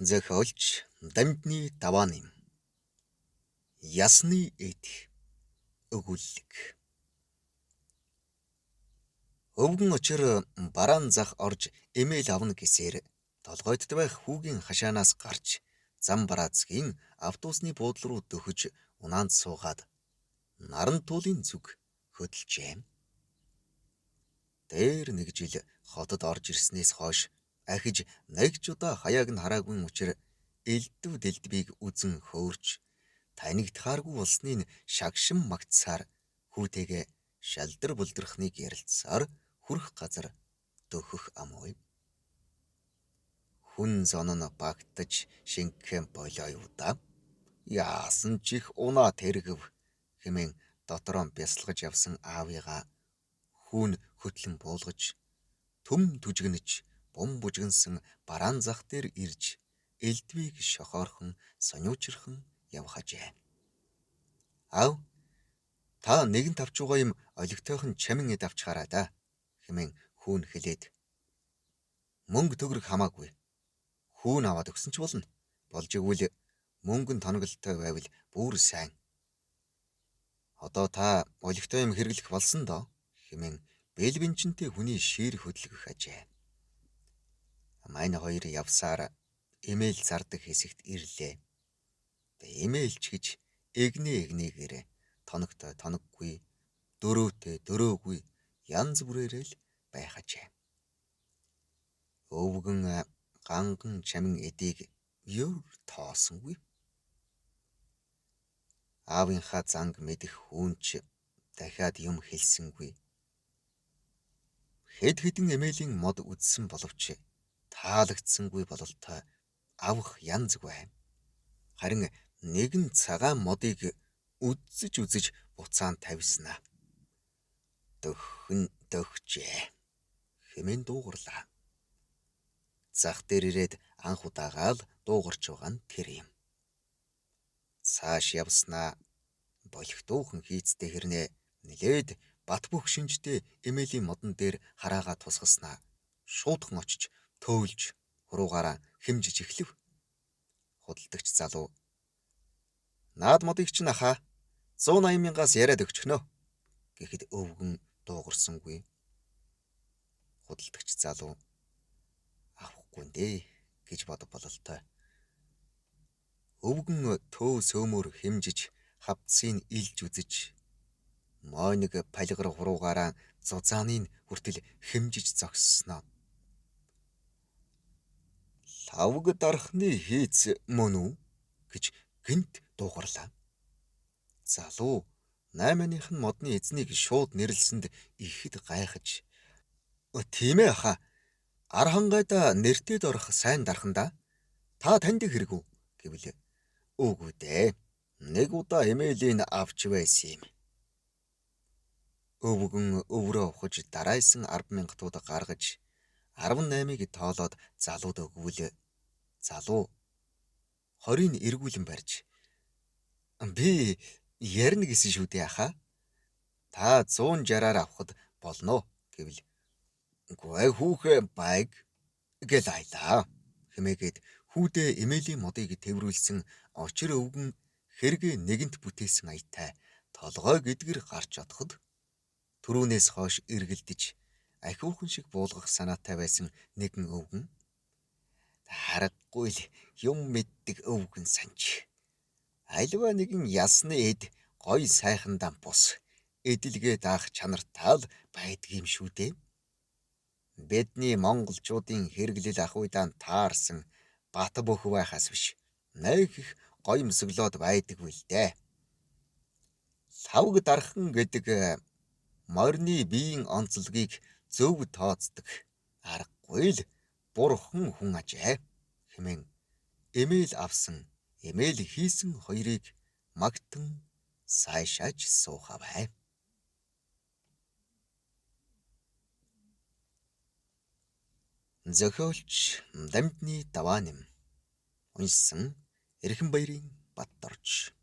Зохиолч Дамжны даваа нэм. Ясны эд өгүүлэг. Өвгөн очир бараан зах орж эмээл авна гэсээр толгойдд байх хүүгийн хашаанаас гарч зам бараацгийн автобусны буудлын руу дөхөж унаанд суугаад наран туулын зүг хөдөлжээ. Дээр нэг жил хотод орж ирснээс хойш ахиж нэг ч удаа хаяаг нь хараагүй учир элдв дэлдвийг үзэн хөөрч танигдахааргүй болсныг шагшин магтсаар хүүтэйгээ шалдар булдрахныг ярилцсаар хүрх газар дөхөх амгүй. Хүн зонон багтаж шингэхэн болоо юу да. Яасан ч их унаа тэргэв хэмээн дотроо бясалгаж явсан аавыгаа хүүн хөтлөн буулгаж төм түжигнэж бум бужигнсан бараан зах дээр ирж элдвийг шохоорхон сониучирхан явхажээ. Аав та нэгэн тавчуугаа юм олигтойхон чамин эд авчхаараа да хэмээн хүүн хэлээд мөнгө төгрөг хамаагүй хүүн аваад өгсөн ч болно. Болж игвэл мөнгөн тоноглолтой байвал бүр сайн. Одоо та олигтой юм хэрэглэх болсон доо хэмээн бэлбэнчэнтэй хүний шиир хөдлөх ажээ. Манай хоёр явсаар эмээл зардаг хэсэгт ирлээ. Эмээлч гэж эгнээгээр тоногтой тоноггүй, дөрөөтэй дөрөөгүй янз бүрээрэл байх ажээ. Өвгөн ганган чамин эдийг ёр тоосонгүй. Аавынхаа занг мэдэх хүүнч дахиад юм хэлсэнгүй. Хэд хэдэн эмээлийн мод үзсэн боловч таалагдсангүй бололтой авах янзгүй. Харин нэгэн цагаан модыг үзэж буцаан тавьснаа. Дөхөн дөхжээ хэмээн дуугарлаа. Зах дээр ирээд анх удаагаа л дуугарч байгаа нь тэр юм. Цааш явснаа болохдуухан хийцтэй хэрнээ нилээд бат бөх шинжтэй эмээлийн модон дээр хараагаа тусгаснаа шуудхан очиж төөлж хуруугаараа хэмжиж эхлэв. Худалдагч залуу наад модыг ч нахаа 180 мянгаас яриад өгчихнө гэхэд өвгөн дуугарсангүй. Худалдагч залуу авахгүй дээ гэж бодов бололтой. Өвгөн төө сөмөр хэмжиж хавцсыг илж үзэж мойног палгар хуруугаараа зузааныг хүртэл хэмжиж зогссноо. Лавг дарахны хийц мөн үү гэж гинт дуугарлаа. Залуу 8-ных нь модны эзнийг шууд нэрлсэнд ихэд гайхаж тийм ээ хаа архангайда нэртэд орох сайн дархан да. Та танд хэрэггүй гэвэл үгүй дээ. Нэг удаа эмээлийн авч байсан юм. Өвгөн өврөө ухаж дараайсан 10,000 тууд гаргаж 18-ыг тоолоод залууд өгвөл залуу 20-ыг эргүүлэн барьж би ярина гэсэн шүү дээ хаа. Та 160-аар авахд болно гэвэл үгүй хүүхэ байг гэл айлаа хэмээгээд хүүдээ эмээлийн модыг тэврүүлсэн очир өвгөн хэрэгэ нэгэнт бүтээсэн аятай толгой гэдгэр гарч одоход түрүүнээс хойш эргэлдэж ахиухан шиг буулгах санаатай байсан нэгэн өвгөн харахгүй л юм мэддэг өвгөн санж альва нэгэн ясны эд гой сайхандаа бус эдэлгээ даах чанартай л байдгийм шүү дээ. Бидний монголчуудын хэрэглэл ах уйдаан таарсан бат бөх байхаас биш нэг их гоёмсоглоод байдаггүй л дээ. Лавг дархан гэдэг морины биеийн онцлогийг зөв тооцдог аргагүй л бурхан хүн ажээ хэмээн эмээл авсан эмээл хийсэн хоёрыг магтан сайшааж суухавай. Зохиолч Дамжны даваа нэм. Уншсан Эрхэнбаярын Баттарч.